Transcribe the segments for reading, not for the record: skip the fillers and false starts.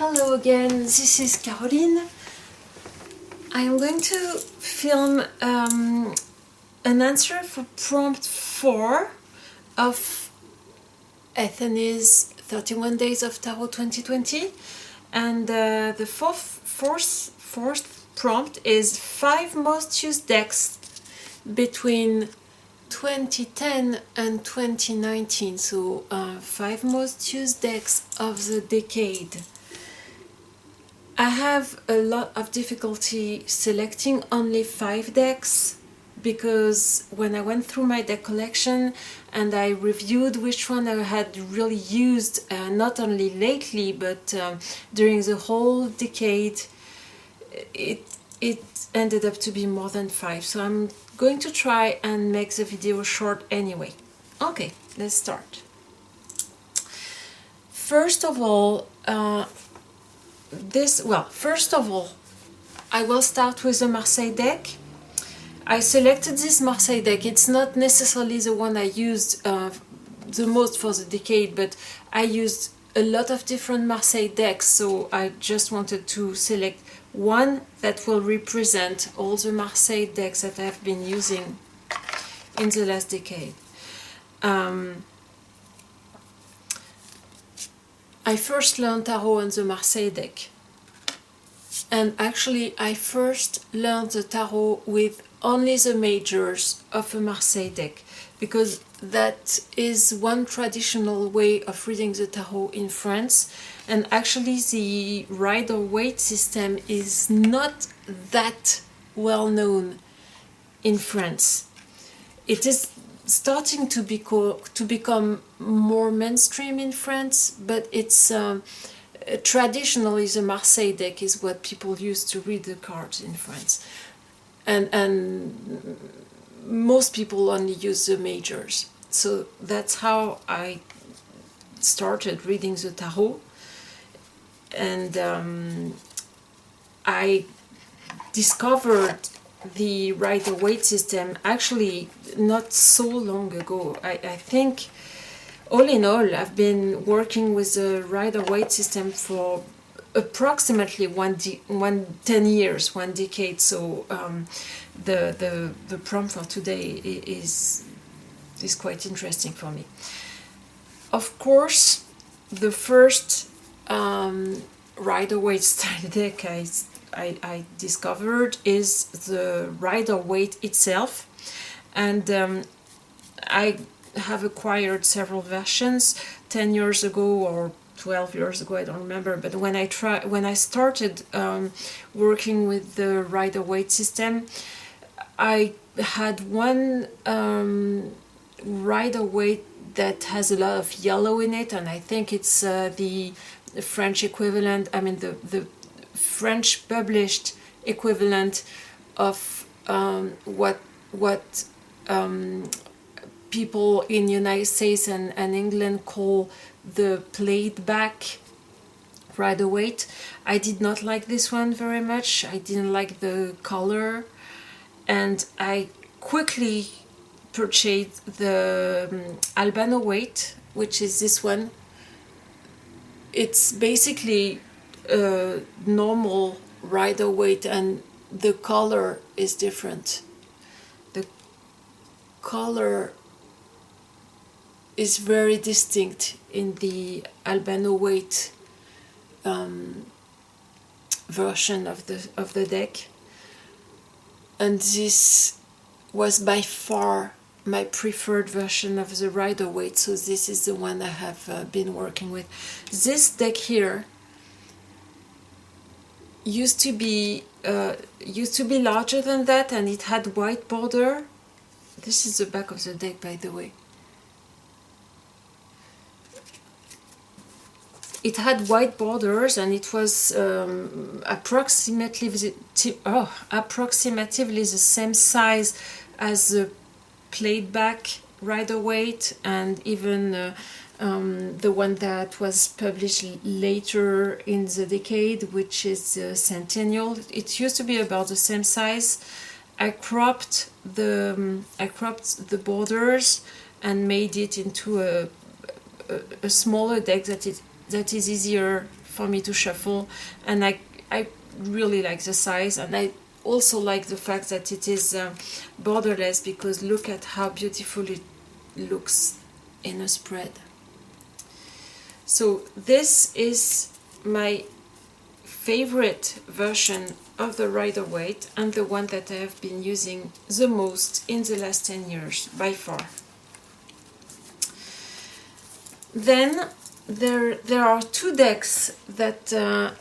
Hello again, this is Caroline. I am going to film an answer for prompt 4 of Ethony's 31 Days of Tarot 2020, and the fourth prompt is 5 most used decks between 2010 and 2019, so 5 most used decks of the decade. I have a lot of difficulty selecting only 5 decks because when I went through my deck collection and I reviewed which one I had really used, not only lately but during the whole decade, it ended up to be more than 5. So I'm going to try and make the video short anyway. Okay, let's start. First of all, I will start with the Marseille deck. I selected this Marseille deck. It's not necessarily the one I used the most for the decade, but I used a lot of different Marseille decks, so I just wanted to select one that will represent all the Marseille decks that I've been using in the last decade. I first learned tarot on the Marseille deck, and actually I first learned the tarot with only the majors of a Marseille deck, because that is one traditional way of reading the tarot in France, and actually the Rider-Waite system is not that well known in France. It is starting to become more mainstream in France, but it's traditionally the Marseille deck is what people use to read the cards in France, and most people only use the majors. So that's how I started reading the tarot, and I discovered the Rider-Waite system actually not so long ago. I think all in all I've been working with the Rider-Waite system for approximately 10 years, one decade, so the prompt for today is quite interesting for me. Of course, the first Rider-Waite style deck I discovered is the Rider-Waite itself, and I have acquired several versions 10 years ago or 12 years ago, I don't remember, but when I started working with the Rider-Waite system, I had one Rider-Waite that has a lot of yellow in it, and I think it's the French equivalent, I mean the French published equivalent of what people in United States and England call the played back Rider-Waite. I did not like this one very much. I didn't like the color, and I quickly purchased the Albano Waite, which is this one. It's basically a normal Rider-Waite, and the color is different. The color is very distinct in the Albano Waite version of the deck, and this was by far my preferred version of the Rider-Waite, so this is the one I have been working with. This deck here used to be larger than that, and it had white border. This is the back of the deck, by the way. It had white borders, and it was approximately the same size as the played back Rider-Waite, and even the one that was published later in the decade, which is the Centennial. It used to be about the same size. I cropped the borders and made it into a smaller deck that is easier for me to shuffle, and I really like the size, and I also like the fact that it is borderless, because look at how beautiful it looks in a spread. So this is my favorite version of the Rider Waite, and the one that I have been using the most in the last 10 years by far. Then there are two decks that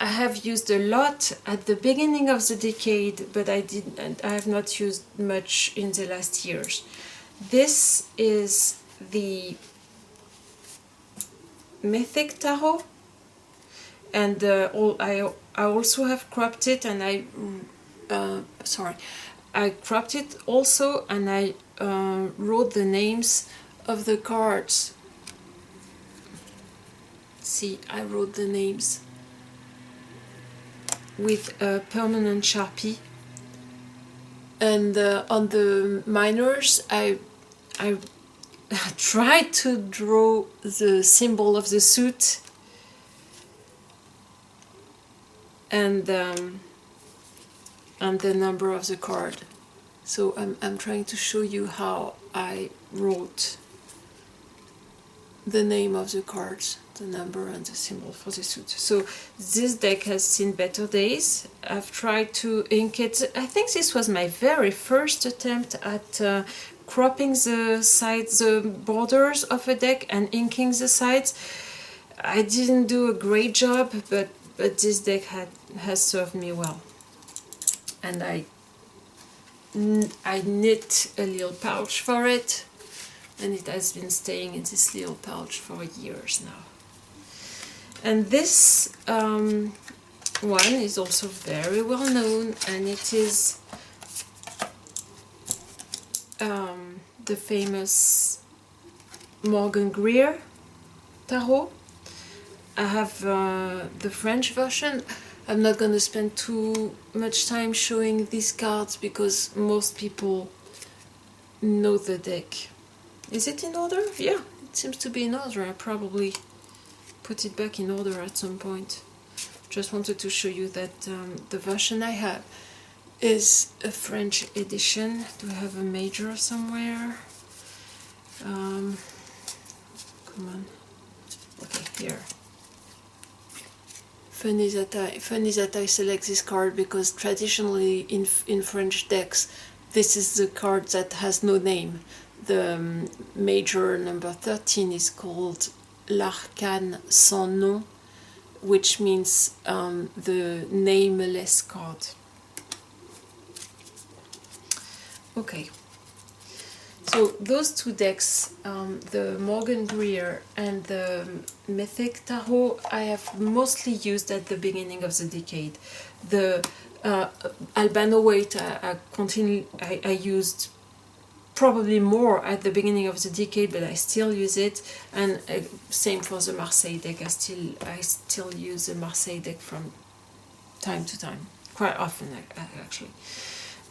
I have used a lot at the beginning of the decade, but I have not used much in the last years. This is the Mythic tarot, and I also have cropped it, and I cropped it also, and I wrote the names of the cards. See, I wrote the names with a permanent Sharpie, and on the minors I tried to draw the symbol of the suit, and the number of the card. So I'm trying to show you how I wrote the name of the cards, the number and the symbol for the suit. So this deck has seen better days. I've tried to ink it. I think this was my very first attempt at cropping the sides, the borders of a deck, and inking the sides. I didn't do a great job, but this deck has served me well. And I knit a little pouch for it, and it has been staying in this little pouch for years now. And this one is also very well known, and it is the famous Morgan Greer tarot. I have the French version. I'm not going to spend too much time showing these cards because most people know the deck. Is it in order? Yeah, it seems to be in order. I probably put it back in order at some point. Just wanted to show you that the version I have is a French edition. Do I have a major somewhere? Come on. Okay, here. Funny that I select this card, because traditionally in French decks this is the card that has no name. The major number 13 is called L'Arcane sans nom, which means the nameless card. Okay, so those two decks, the Morgan Greer and the Mythic Tarot, I have mostly used at the beginning of the decade. The Albano Waite I used probably more at the beginning of the decade, but I still use it, and same for the Marseille deck. I still use the Marseille deck from time to time, quite often actually.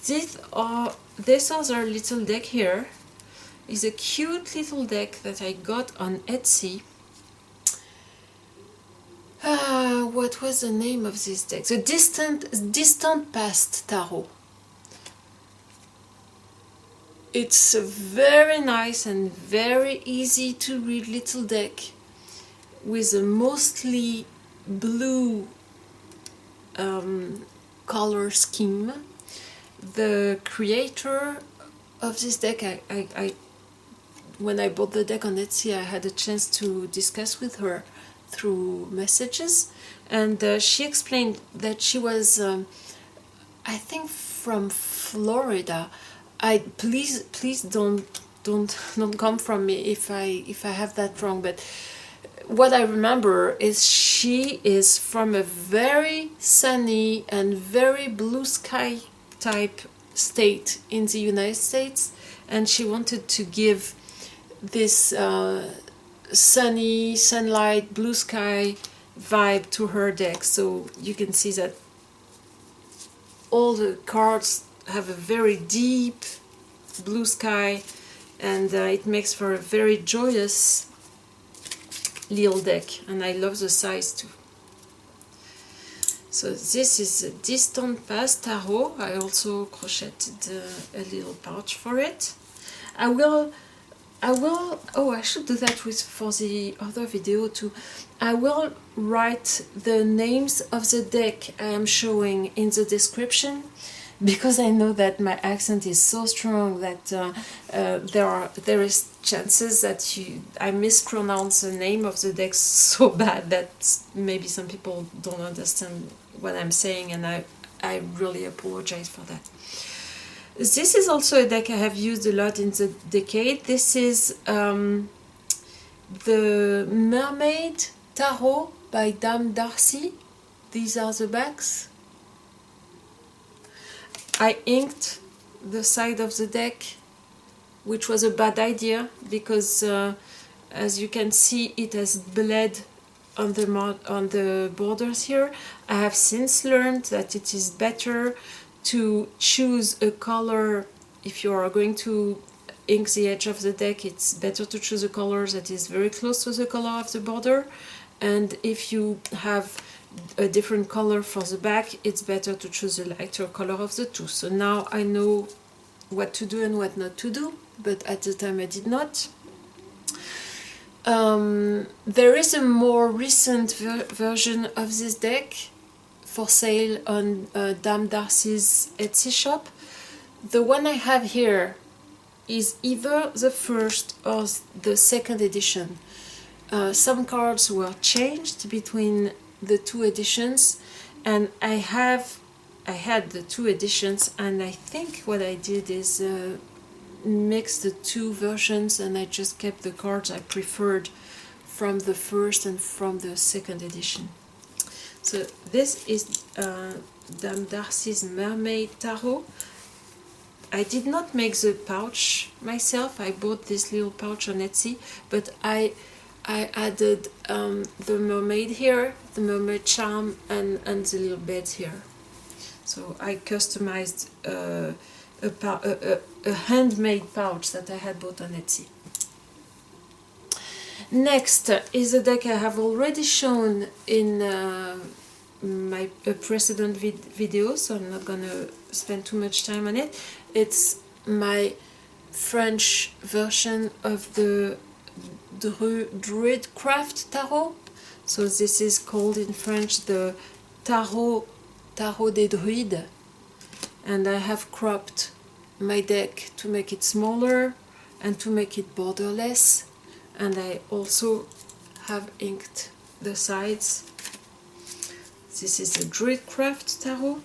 This other little deck here is a cute little deck that I got on Etsy. What was the name of this deck? The Distant Past Tarot. It's a very nice and very easy to read little deck with a mostly blue color scheme. The creator of this deck, when I bought the deck on Etsy, I had a chance to discuss with her through messages, and she explained that she was, I think, from Florida. Please don't come from me if I have that wrong, but what I remember is she is from a very sunny and very blue sky type state in the United States, and she wanted to give this sunny, sunlight, blue sky vibe to her deck. So you can see that all the cards have a very deep blue sky, and it makes for a very joyous little deck, and I love the size too. So this is a distant past tarot. I also crocheted a little pouch for it. I will, oh, I should do that with for the other video too. I will write the names of the deck I am showing in the description, because I know that my accent is so strong that there is chances that I mispronounce the name of the deck so bad that maybe some people don't understand what I'm saying, and I really apologize for that. This is also a deck I have used a lot in the decade. This is the Mermaid Tarot by Dame Darcy. These are the backs. I inked the side of the deck, which was a bad idea because as you can see, it has bled on the borders here. I have since learned that it is better to choose a color. If you are going to ink the edge of the deck, it's better to choose a color that is very close to the color of the border, and if you have a different color for the back, it's better to choose a lighter color of the two. So now I know what to do and what not to do, but at the time I did not. There is a more recent version of this deck for sale on Dame Darcy's Etsy shop. The one I have here is either the first or the second edition. Some cards were changed between the two editions, and I had the two editions, and I think what I did is mix the two versions, and I just kept the cards I preferred from the first and from the second edition. So this is Dame Darcy's Mermaid Tarot. I did not make the pouch myself. I bought this little pouch on Etsy, but I added the mermaid here, the mermaid charm, and the little beds here. So I customized a handmade pouch that I had bought on Etsy. Next is a deck I have already shown in my precedent video, so I'm not gonna spend too much time on it. It's my French version of the Druidcraft Tarot. So this is called in French the Tarot des Druides, and I have cropped my deck to make it smaller and to make it borderless, and I also have inked the sides. This is the Druidcraft Tarot,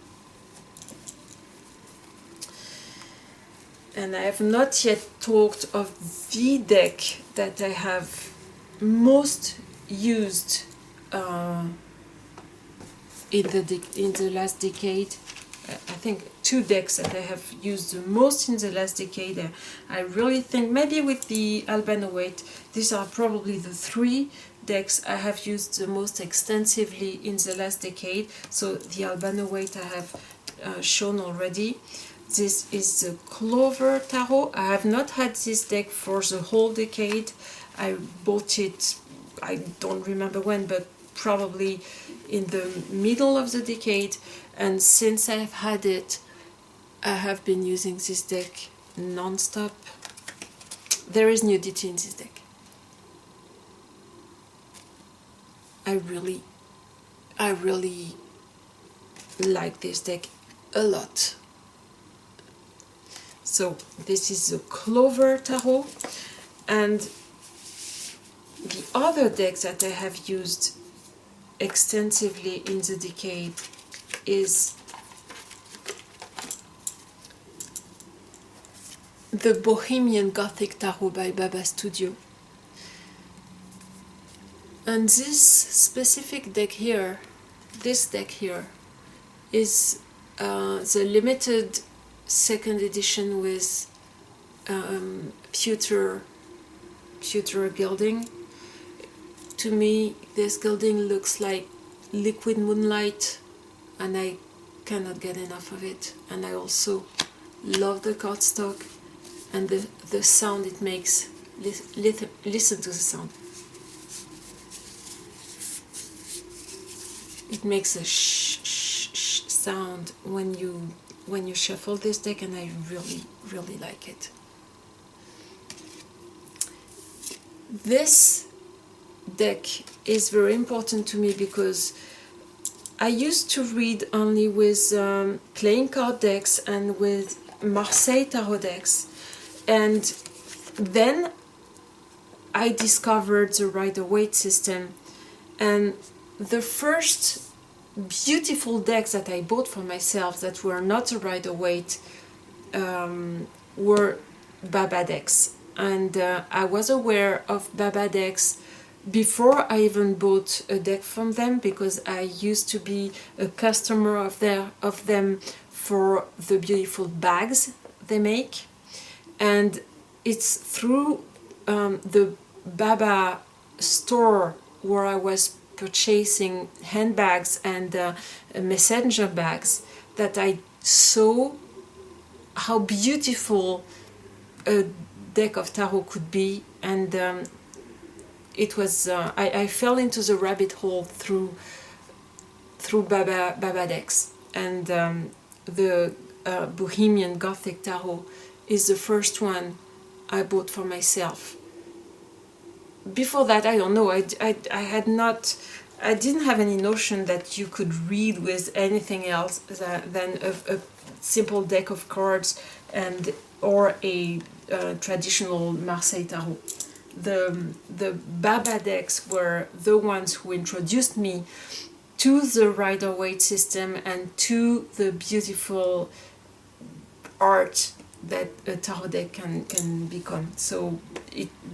and I have not yet talked of the deck that I have most used in the last decade. I think two decks that I have used the most in the last decade. I really think maybe with the Albano Waite, these are probably the three decks I have used the most extensively in the last decade. So the Albano Waite I have shown already. This is the Clover Tarot. I have not had this deck for the whole decade. I bought it, I don't remember when, but probably in the middle of the decade, and since I've had it, I have been using this deck non-stop. There is nudity in this deck. I really like this deck a lot. So this is the Clover Tarot, and the other deck that I have used extensively in the decade is the Bohemian Gothic Tarot by Baba Studio. And this specific deck here, this deck here, is the limited second edition with pewter gilding. To me, this gilding looks like liquid moonlight, and I cannot get enough of it. And I also love the cardstock and the sound it makes. Listen to the sound. It makes a shh, shh. sound when you shuffle this deck, and I really like it. This deck is very important to me because I used to read only with playing card decks and with Marseille tarot decks, and then I discovered the Rider-Waite system, and the first beautiful decks that I bought for myself that were not a Rider-Waite were Baba decks, and I was aware of Baba decks before I even bought a deck from them, because I used to be a customer of them for the beautiful bags they make, and it's through the Baba store where I was purchasing handbags and messenger bags that I saw how beautiful a deck of tarot could be, and it was I fell into the rabbit hole through Baba decks, and the Bohemian Gothic tarot is the first one I bought for myself. Before that, I don't know, I didn't have any notion that you could read with anything else than a simple deck of cards or a traditional Marseille tarot. The Baba decks were the ones who introduced me to the Rider-Waite system and to the beautiful art that a tarot deck can become. So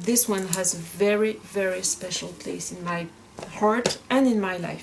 this one has a very special place in my heart and in my life.